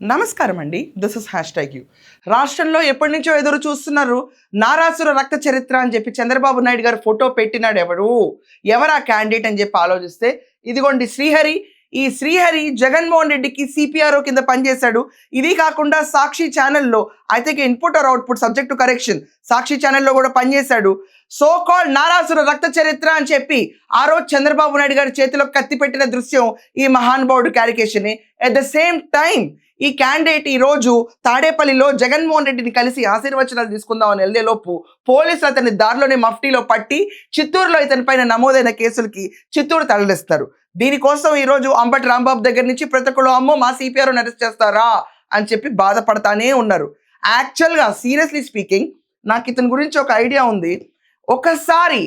నమస్కారం అండి. This is #you. రాష్ట్రంలో ఎప్పటి నుంచో ఎదురు చూస్తున్నారు. నారాసుర రక్త చరిత్ర అని చెప్పి చంద్రబాబు నాయుడు గారు ఫోటో పెట్టినాడు ఎవరు ఆ క్యాండిడేట్ అని చెప్పి ఆలోచిస్తే ఇదిగోండి శ్రీహరి. ఈ శ్రీహరి జగన్మోహన్ రెడ్డికి సిపిఆర్ఓ కింద పనిచేశాడు. ఇది కాకుండా సాక్షి ఛానల్లో I think input or output subject to correction Sakshi ఛానల్లో కూడా పనిచేశాడు. సో కాల్డ్ నారాసుర రక్త చరిత్ర అని చెప్పి ఆ రోజు చంద్రబాబు నాయుడు గారి చేతిలో కత్తి పెట్టిన దృశ్యం ఈ మహానుభావుడు క్యారికేషన్. ఎట్ ద సేమ్ టైం ఈ క్యాండిడేట్ ఈ రోజు తాడేపల్లిలో జగన్మోహన్ రెడ్డిని కలిసి ఆశీర్వచనాలు తీసుకుందామని వెళ్లేలోపు పోలీసులు అతని దారిలోనే మఫ్టీలో పట్టి చిత్తూరులో ఇతని పైన నమోదైన కేసులకి చిత్తూరు తరలిస్తారు. దీనికోసం ఈ రోజు అంబటి రాంబాబు దగ్గర నుంచి ప్రతి ఒక్కళ్ళు అమ్మో మా సిపిఆర్ అరెస్ట్ చేస్తారా అని చెప్పి బాధపడతానే ఉన్నారు. యాక్చువల్గా సీరియస్లీ స్పీకింగ్ నాకు ఇతని గురించి ఒక ఐడియా ఉంది. ఒకసారి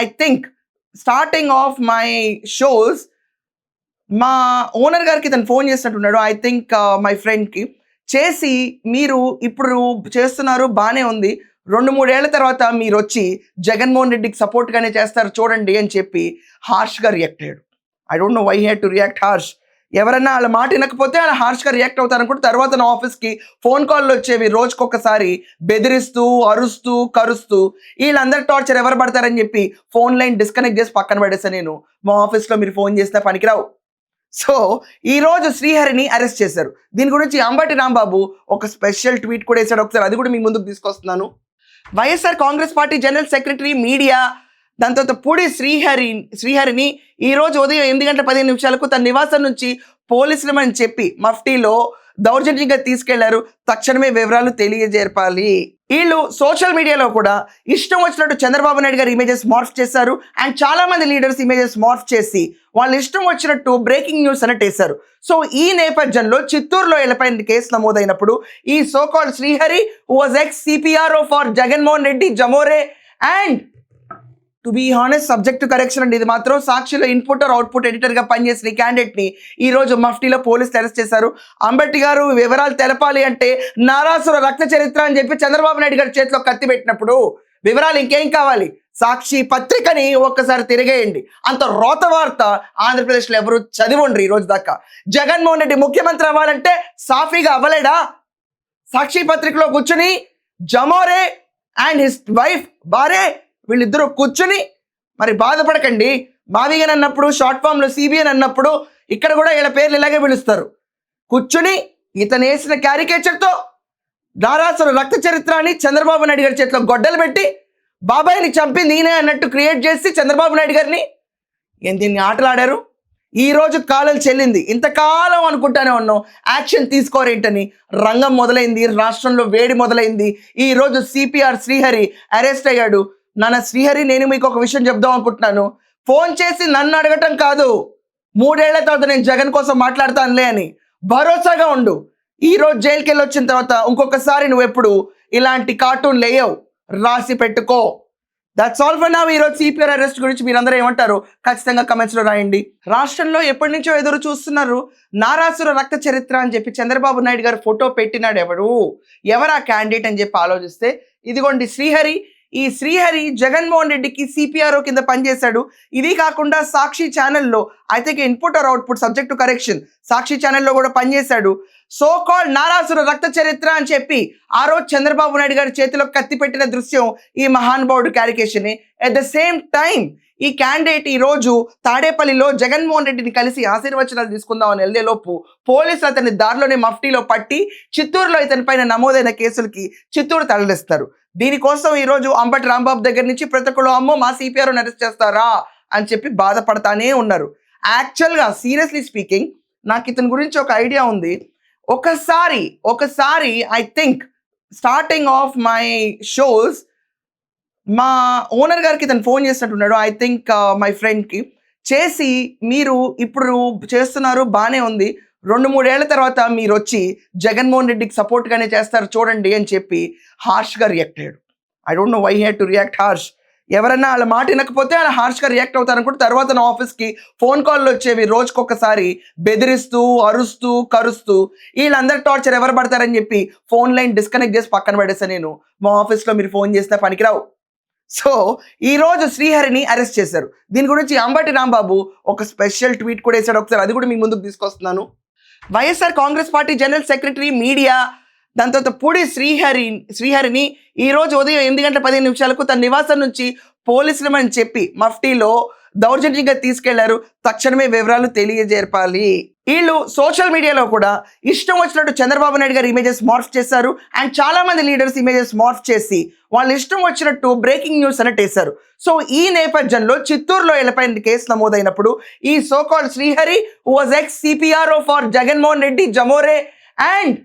I think starting of my shows మా ఓనర్ గారికి తను ఫోన్ చేసినట్టున్నాడు. ఐ థింక్ మై ఫ్రెండ్కి చేసి మీరు ఇప్పుడు చేస్తున్నారు బాగానే ఉంది, 2-3 ఏళ్ల తర్వాత మీరు వచ్చి జగన్మోహన్ రెడ్డికి సపోర్ట్గానే చేస్తారు చూడండి అని చెప్పి హార్ష్గా రియాక్ట్ అయ్యాడు. I don't know why had to react harsh. ఎవరన్నా వాళ్ళ మాట వినకపోతే అలా హార్ష్గా రియాక్ట్ అవుతారు అనుకుంటే తర్వాత నా ఆఫీస్కి ఫోన్ కాల్లో వచ్చేవి రోజుకొకసారి బెదిరిస్తూ అరుస్తూ కరుస్తూ. వీళ్ళందరి టార్చర్ ఎవరు పడతారని చెప్పి ఫోన్ లైన్ డిస్కనెక్ట్ చేసి పక్కన పడేస్తాను. నేను మా ఆఫీస్లో మీరు ఫోన్ చేస్తే పనికిరావు. సో ఈరోజు శ్రీహరిని అరెస్ట్ చేశారు. దీని గురించి అంబటి రాంబాబు ఒక స్పెషల్ ట్వీట్ కూడా వేశాడు. ఒకసారి అది కూడా మీ ముందుకు తీసుకొస్తున్నాను. YSR Congress party general secretary media దాని తర్వాత పూడి శ్రీహరిని ఈరోజు ఉదయం 8:15 తన నివాసం నుంచి పోలీసులమని చెప్పి మఫ్టీలో దౌర్జన్యంగా తీసుకెళ్లారు. తక్షణమే వివరాలు తెలియజేర్పాలి. వీళ్ళు సోషల్ మీడియాలో కూడా ఇష్టం వచ్చినట్టు చంద్రబాబు నాయుడు గారు ఇమేజెస్ మార్ఫ్ చేశారు. అండ్ చాలా మంది లీడర్స్ ఇమేజెస్ మార్ఫ్ చేసి వాళ్ళు ఇష్టం వచ్చినట్టు బ్రేకింగ్ న్యూస్ అన్నట్టు వేశారు. సో ఈ నేపథ్యంలో చిత్తూరులో వీళ్ళపైన కేసు నమోదైనప్పుడు ఈ so called Srihari was ex CPRO for Jaganmohan Reddy జమోరే and to be honest subject to correction అండి. ఇది మాత్రం సాక్షిలో ఇన్పుట్ ఆర్ అవుట్పుట్ ఎడిటర్గా పనిచేసిన ఈ క్యాండిడేట్ని ఈ రోజు మఫ్టీలో పోలీసులు అరెస్ట్ చేశారు. అంబటి గారు వివరాలు తెలపాలి అంటే నారాసుర రక్త చరిత్ర అని చెప్పి చంద్రబాబు నాయుడు గారి చేతిలో కత్తి పెట్టినప్పుడు వివరాలు ఇంకేం కావాలి? సాక్షి పత్రికని ఒక్కసారి తిరిగేయండి. అంత రోత వార్త ఆంధ్రప్రదేశ్లో ఎవరు చదివండ్రు ఈ రోజు దాకా. జగన్మోహన్ రెడ్డి ముఖ్యమంత్రి అవ్వాలంటే సాఫీగా అవ్వలేడా? సాక్షి పత్రికలో కూర్చుని జమోరే అండ్ హిస్ వైఫ్ బారే వీళ్ళిద్దరూ కూర్చుని మరి బాధపడకండి. మావిగన్ అన్నప్పుడు షార్ట్ ఫామ్లో సిబిఎన్ అన్నప్పుడు ఇక్కడ కూడా వీళ్ళ పేర్లు ఇలాగే పిలుస్తారు. కూర్చుని ఇతను వేసిన క్యారికేచర్తో నారాసుర రక్త చరిత్ర అని చంద్రబాబు నాయుడు గారి చేతిలో గొడ్డలు పెట్టి బాబాయ్ని చంపింది నేనే అన్నట్టు క్రియేట్ చేసి చంద్రబాబు నాయుడు గారిని దీన్ని ఆటలాడారు. ఈ రోజు కాలం చెల్లింది. ఇంతకాలం అనుకుంటానే ఉన్నాం యాక్షన్ తీసుకోరేంటని. రంగం మొదలైంది, రాష్ట్రంలో వేడి మొదలైంది. ఈ రోజు సిపిఆర్ శ్రీహరి అరెస్ట్ అయ్యాడు. నాన్న శ్రీహరి, నేను మీకు ఒక విషయం చెప్దాం అనుకుంటున్నాను. ఫోన్ చేసి నన్ను అడగటం కాదు, 3 ఏళ్ల తర్వాత నేను జగన్ కోసం మాట్లాడతానులే అని భరోసాగా ఉండు. ఈ రోజు జైలుకి వెళ్ళి వచ్చిన తర్వాత ఇంకొకసారి నువ్వు ఎప్పుడు ఇలాంటి కార్టూన్ లేయవు, రాసి పెట్టుకో. That's all for now. ఈరోజు సిపిఆర్ అరెస్ట్ గురించి మీరందరూ ఏమంటారు ఖచ్చితంగా కమెంట్స్లో రాయండి. రాష్ట్రంలో ఎప్పటి నుంచో ఎదురు చూస్తున్నారు. నారాసుర రక్త చరిత్ర అని చెప్పి చంద్రబాబు నాయుడు గారు ఫోటో పెట్టినాడు ఎవరు ఆ క్యాండిడేట్ అని చెప్పి ఆలోచిస్తే ఇదిగోండి శ్రీహరి. ఈ శ్రీహరి జగన్మోహన్ రెడ్డికి సిపిఆర్ఓ కింద పనిచేశాడు. ఇది కాకుండా సాక్షి ఛానల్లో I think input or output subject to correction Sakshi ఛానల్లో కూడా పనిచేశాడు. సో కాల్డ్ నారాసుర రక్త చరిత్ర అని చెప్పి ఆ రోజు చంద్రబాబు నాయుడు గారి చేతిలో కత్తి పెట్టిన దృశ్యం ఈ మహానుభావుడు క్యారికేషన్. ఎట్ ద సేమ్ టైం ఈ క్యాండిడేట్ ఈ రోజు తాడేపల్లిలో జగన్మోహన్ రెడ్డిని కలిసి ఆశీర్వచనాలు తీసుకుందామని వెళ్లేలోపు పోలీసులు అతని దారిలోనే మఫ్టీలో పట్టి చిత్తూరులో ఇతని పైన నమోదైన కేసులకి చిత్తూరు తరలిస్తారు. దీనికోసం ఈ రోజు అంబటి రాంబాబు దగ్గర నుంచి ప్రతి ఒక్కళ్ళు అమ్మో మా సిపిఆర్ అరెస్ట్ చేస్తారా అని చెప్పి బాధపడతానే ఉన్నారు. యాక్చువల్గా సీరియస్లీ స్పీకింగ్ నాకు ఇతని గురించి ఒక ఐడియా ఉంది. ఒకసారి I think starting of my shows మా ఓనర్ గారికి తను ఫోన్ చేసినట్టున్నాడు. ఐ థింక్ మై ఫ్రెండ్కి చేసి మీరు ఇప్పుడు చేస్తున్నారు బాగానే ఉంది, 2-3 ఏళ్ల తర్వాత మీరు వచ్చి జగన్మోహన్ రెడ్డికి సపోర్ట్గానే చేస్తారు చూడండి అని చెప్పి హార్ష్గా రియాక్ట్ అయ్యాడు. I don't know why had to react harsh. ఎవరన్నా వాళ్ళ మాట వినకపోతే అలా హార్ష్గా రియాక్ట్ అవుతారు అనుకుంటే తర్వాత నా ఆఫీస్కి ఫోన్ కాల్లో వచ్చేవి రోజుకొకసారి బెదిరిస్తూ అరుస్తూ కరుస్తూ. వీళ్ళందరి టార్చర్ ఎవరు పడతారని చెప్పి ఫోన్ లైన్ డిస్కనెక్ట్ చేసి పక్కన పడేస్తాను. నేను మా ఆఫీస్లో మీరు ఫోన్ చేస్తే పనికిరావు. సో ఈ రోజు శ్రీహరిని అరెస్ట్ చేశారు. దీని గురించి అంబటి రాంబాబు ఒక స్పెషల్ ట్వీట్ కూడా వేశాడు. ఒకసారి అది కూడా మీ ముందుకు తీసుకొస్తున్నాను. YSR Congress party general secretary media దాని తర్వాత పూడి శ్రీహరిని ఈ రోజు ఉదయం 8:15 తన నివాసం నుంచి పోలీసులమని చెప్పి మఫ్టీలో దౌర్జన్యంగా తీసుకెళ్లారు. తక్షణమే వివరాలు తెలియజేర్పాలి. వీళ్ళు సోషల్ మీడియాలో కూడా ఇష్టం వచ్చినట్టు చంద్రబాబు నాయుడు గారు ఇమేజెస్ మార్ఫ్ చేశారు. అండ్ చాలా మంది లీడర్స్ ఇమేజెస్ మార్ఫ్ చేసి వాళ్ళు ఇష్టం వచ్చినట్టు బ్రేకింగ్ న్యూస్ అన్నట్టు వేశారు. సో ఈ నేపథ్యంలో చిత్తూరులో వీళ్ళపైన కేసు నమోదైనప్పుడు ఈ so called Srihari was ex CPRO for Jaganmohan Reddy జమోరే and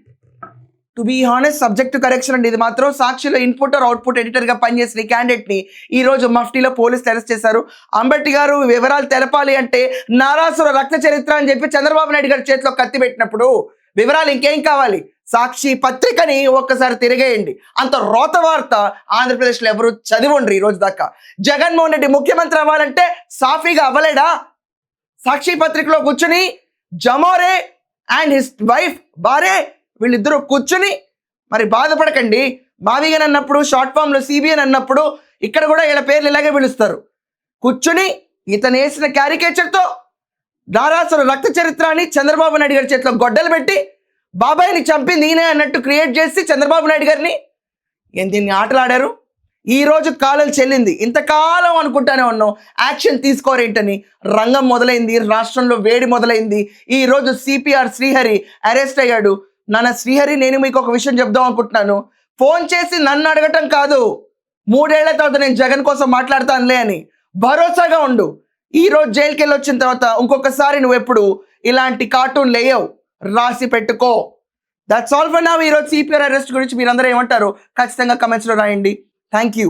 to be honest subject to correction అండి. ఇది మాత్రం సాక్షిలో ఇన్పుట్ ఆర్ అవుట్పుట్ ఎడిటర్గా పనిచేసిన ఈ క్యాండిడేట్ని ఈ రోజు మఫ్టీలో పోలీసులు అరెస్ట్ చేశారు. అంబటి గారు వివరాలు తెలపాలి అంటే నారాసుర రక్త చరిత్ర అని చెప్పి చంద్రబాబు నాయుడు గారి చేతిలో కత్తి పెట్టినప్పుడు వివరాలు ఇంకేం కావాలి? సాక్షి పత్రికని ఒక్కసారి తిరిగేయండి. అంత రోత వార్త ఆంధ్రప్రదేశ్లో ఎవరు చదివండ్రు ఈ రోజు దాకా. జగన్మోహన్ రెడ్డి ముఖ్యమంత్రి అవ్వాలంటే సాఫీగా అవ్వలేడా? సాక్షి పత్రికలో కూర్చుని జమోరే అండ్ హిస్ వైఫ్ భార్య వీళ్ళిద్దరూ కూర్చుని మరి బాధపడకండి. మావిగన్ అన్నప్పుడు షార్ట్ ఫామ్లో సిబిఎన్ అన్నప్పుడు ఇక్కడ కూడా వీళ్ళ పేర్లు ఇలాగే పిలుస్తారు. కూర్చుని ఇతను వేసిన క్యారికేచర్తో నారాసుర రక్త చరిత్ర అని చంద్రబాబు నాయుడు గారి చేతిలో గొడ్డలు పెట్టి బాబాయ్ని చంపింది ఈయనే అన్నట్టు క్రియేట్ చేసి చంద్రబాబు నాయుడు గారిని దీన్ని ఆటలాడారు. ఈ రోజు కాలం చెల్లింది. ఇంతకాలం అనుకుంటానే ఉన్నాం యాక్షన్ తీసుకోరేంటని. రంగం మొదలైంది, రాష్ట్రంలో వేడి మొదలైంది. ఈ రోజు సిపిఆర్ శ్రీహరి అరెస్ట్ అయ్యాడు. నాన్న శ్రీహరి, నేను మీకు ఒక విషయం చెప్దాం అనుకుంటున్నాను. ఫోన్ చేసి నన్ను అడగటం కాదు, 3 ఏళ్ల తర్వాత నేను జగన్ కోసం మాట్లాడతానులే అని భరోసాగా ఉండు. ఈ రోజు జైలుకి వెళ్ళి వచ్చిన తర్వాత ఇంకొకసారి నువ్వు ఎప్పుడు ఇలాంటి కార్టూన్ లేయవు, రాసి పెట్టుకో. That's all for now. ఈ రోజు సిపిఆర్ అరెస్ట్ గురించి మీరందరూ ఏమంటారు ఖచ్చితంగా కమెంట్స్లో రాయండి. Thank you.